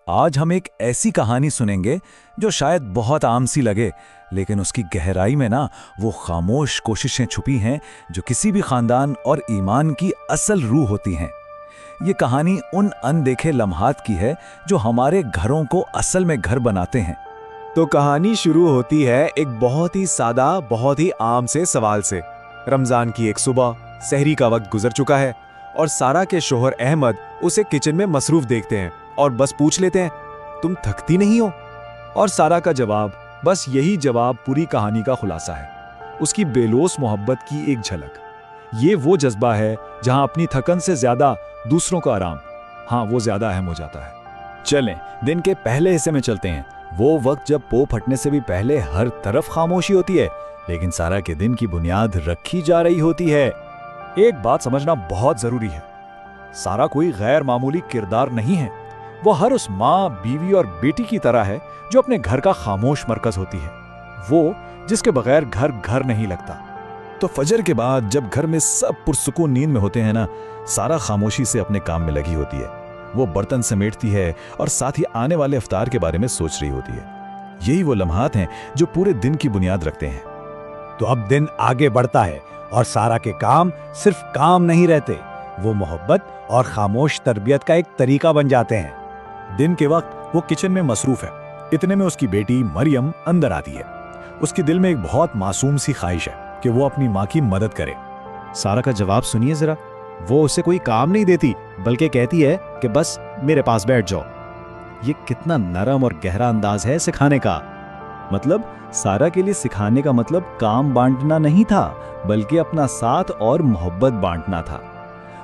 आज हम एक ऐसी कहानी सुनेंगे जो शायद बहुत आम सी लगे, लेकिन उसकी गहराई में ना वो खामोश कोशिशें छुपी हैं जो किसी भी खानदान और ईमान की असल रूह होती हैं। ये कहानी उन अनदेखे लम्हात की है जो हमारे घरों को असल में घर बनाते हैं। तो कहानी शुरू होती है एक बहुत ही सादा, बहुत ही आम से सवाल से। रमजान की एक सुबह, सहरी का वक्त गुजर चुका है और सारा के शोहर अहमद उसे किचन में मसरूफ देखते हैं और बस पूछ लेते हैं, तुम थकती नहीं हो? और सारा का जवाब, बस यही जवाब पूरी कहानी का खुलासा है। उसकी बेलोस मोहब्बत की एक झलक। ये वो जज्बा है जहां अपनी थकन से ज्यादा दूसरों का आराम, हाँ, वो ज्यादा अहम हो जाता है। चलें, दिन के पहले हिस्से में चलते हैं। वो वक्त जब पो फटने से भी पहले हर तरफ खामोशी होती है, लेकिन सारा के दिन की बुनियाद रखी जा रही होती है। एक बात समझना बहुत जरूरी है, सारा कोई गैर मामूली किरदार नहीं है। वो हर उस माँ, बीवी और बेटी की तरह है जो अपने घर का खामोश मरकज होती है, वो जिसके बगैर घर घर नहीं लगता। तो फजर के बाद जब घर में सब पुरसुकून नींद में होते हैं ना, सारा खामोशी से अपने काम में लगी होती है। वो बर्तन समेटती है और साथ ही आने वाले इफ्तार के बारे में सोच रही होती है। यही वो लम्हात हैं जो पूरे दिन की बुनियाद रखते हैं। तो अब दिन आगे बढ़ता है और सारा के काम सिर्फ काम नहीं रहते, वो मोहब्बत और खामोश तरबियत का एक तरीका बन जाते हैं। दिन के वक्त वो किचन में मसरूफ है। इतने में उसकी बेटी मरियम अंदर आती है। उसके दिल में एक बहुत मासूम सी ख्वाहिश है कि वो अपनी माँ की मदद करे। सारा का जवाब सुनिए जरा। वो उसे कोई काम नहीं देती, बल्कि कहती है कि बस मेरे पास बैठ जाओ। ये कितना नरम और गहरा अंदाज है सिखाने का। मतलब सारा के लिए सिखाने का मतलब काम बांटना नहीं था, बल्कि अपना साथ और मोहब्बत बांटना था।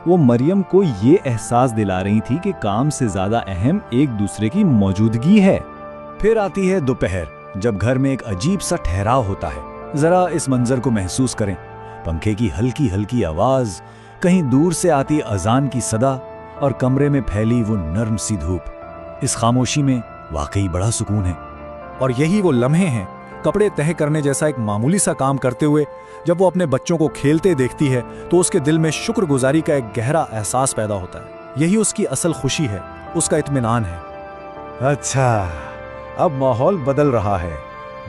वो मरियम को ये एहसास दिला रही थी कि काम से ज्यादा अहम एक दूसरे की मौजूदगी है। फिर आती है दोपहर, जब घर में एक अजीब सा ठहराव होता है। जरा इस मंजर को महसूस करें। पंखे की हल्की हल्की आवाज, कहीं दूर से आती अजान की सदा और कमरे में फैली वो नर्म सी धूप। इस खामोशी में वाकई बड़ा सुकून है। और यही वो लम्हे हैं, कपड़े तह करने जैसा एक मामूली सा काम करते हुए जब वो अपने बच्चों को खेलते देखती है तो उसके दिल में शुक्रगुजारी का एक गहरा एहसास पैदा होता है। यही उसकी असल खुशी है, उसका इत्मीनान है। अच्छा, अब माहौल बदल रहा है,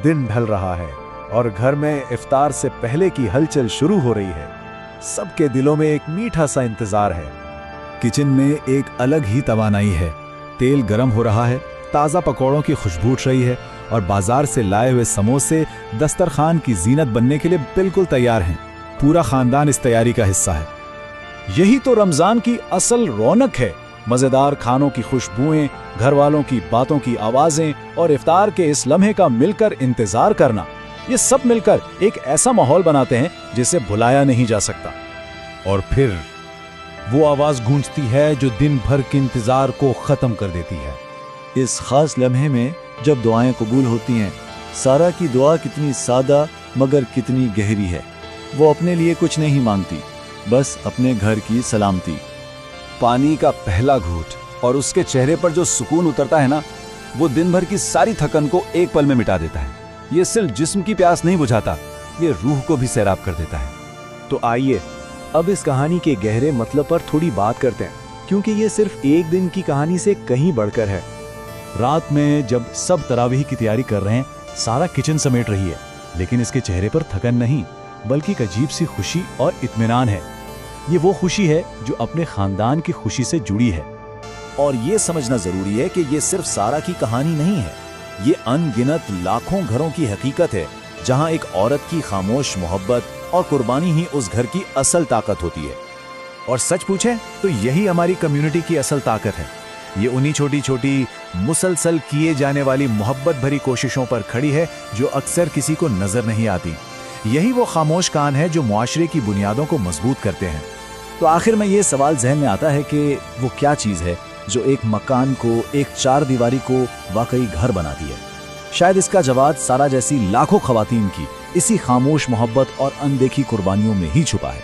दिन ढल रहा है और घर में इफ्तार से पहले की हलचल शुरू हो रही है। सबके दिलों में एक मीठा सा इंतजार है। किचन में एक अलग ही तवानाई है। तेल गरम हो रहा है, ताज़ा पकौड़ों की खुशबू उठ रही है और बाजार से लाए हुए समोसे दस्तरखान की जीनत बनने के लिए बिल्कुल तैयार हैं। पूरा खानदान इस तैयारी का हिस्सा है। यही तो रमजान की असल रौनक है। मजेदार खानों की खुशबुएं, घर वालों की बातों की आवाजें और इफ्तार के इस लम्हे का मिलकर इंतजार करना, ये सब मिलकर एक ऐसा माहौल बनाते हैं जिसे भुलाया नहीं जा सकता। और फिर वो आवाज गूंजती है जो दिन भर के इंतजार को खत्म कर देती है। इस खास लम्हे में जब दुआएं कबूल होती हैं, सारा की दुआ कितनी सादा मगर कितनी गहरी है। वो अपने लिए कुछ नहीं मांगती, बस अपने घर की सलामती। पानी का पहला घूंट और उसके चेहरे पर जो सुकून उतरता है ना, वो दिन भर की सारी थकन को एक पल में मिटा देता है। ये सिर्फ जिस्म की प्यास नहीं बुझाता, ये रूह को भी सैराब कर देता है। तो आइए अब इस कहानी के गहरे मतलब पर थोड़ी बात करते हैं, क्योंकि ये सिर्फ एक दिन की कहानी से कहीं बढ़कर है। रात में जब सब तरावीह की तैयारी कर रहे हैं, सारा किचन समेट रही है, लेकिन इसके चेहरे पर थकन नहीं, बल्कि एक अजीब सी खुशी और इत्मीनान है। ये वो खुशी है जो अपने खानदान की खुशी से जुड़ी है। और ये समझना जरूरी है कि ये सिर्फ सारा की कहानी नहीं है, ये अनगिनत लाखों घरों की हकीकत है, जहां एक औरत की खामोश मोहब्बत और कुर्बानी ही उस घर की असल ताकत होती है। और सच पूछे तो यही हमारी कम्युनिटी की असल ताकत है। ये उन्हीं छोटी छोटी मुसलसल किए जाने वाली मोहब्बत भरी कोशिशों पर खड़ी है जो अक्सर किसी को नजर नहीं आती। यही वो खामोश कान है जो मुआशरे की बुनियादों को मजबूत करते हैं। तो आखिर में ये सवाल जहन में आता है कि वो क्या चीज़ है जो एक मकान को, एक चार दीवारी को वाकई घर बनाती है। शायद इसका जवाब सारा जैसी लाखों खवातीन की इसी खामोश मोहब्बत और अनदेखी कुर्बानियों में ही छुपा है।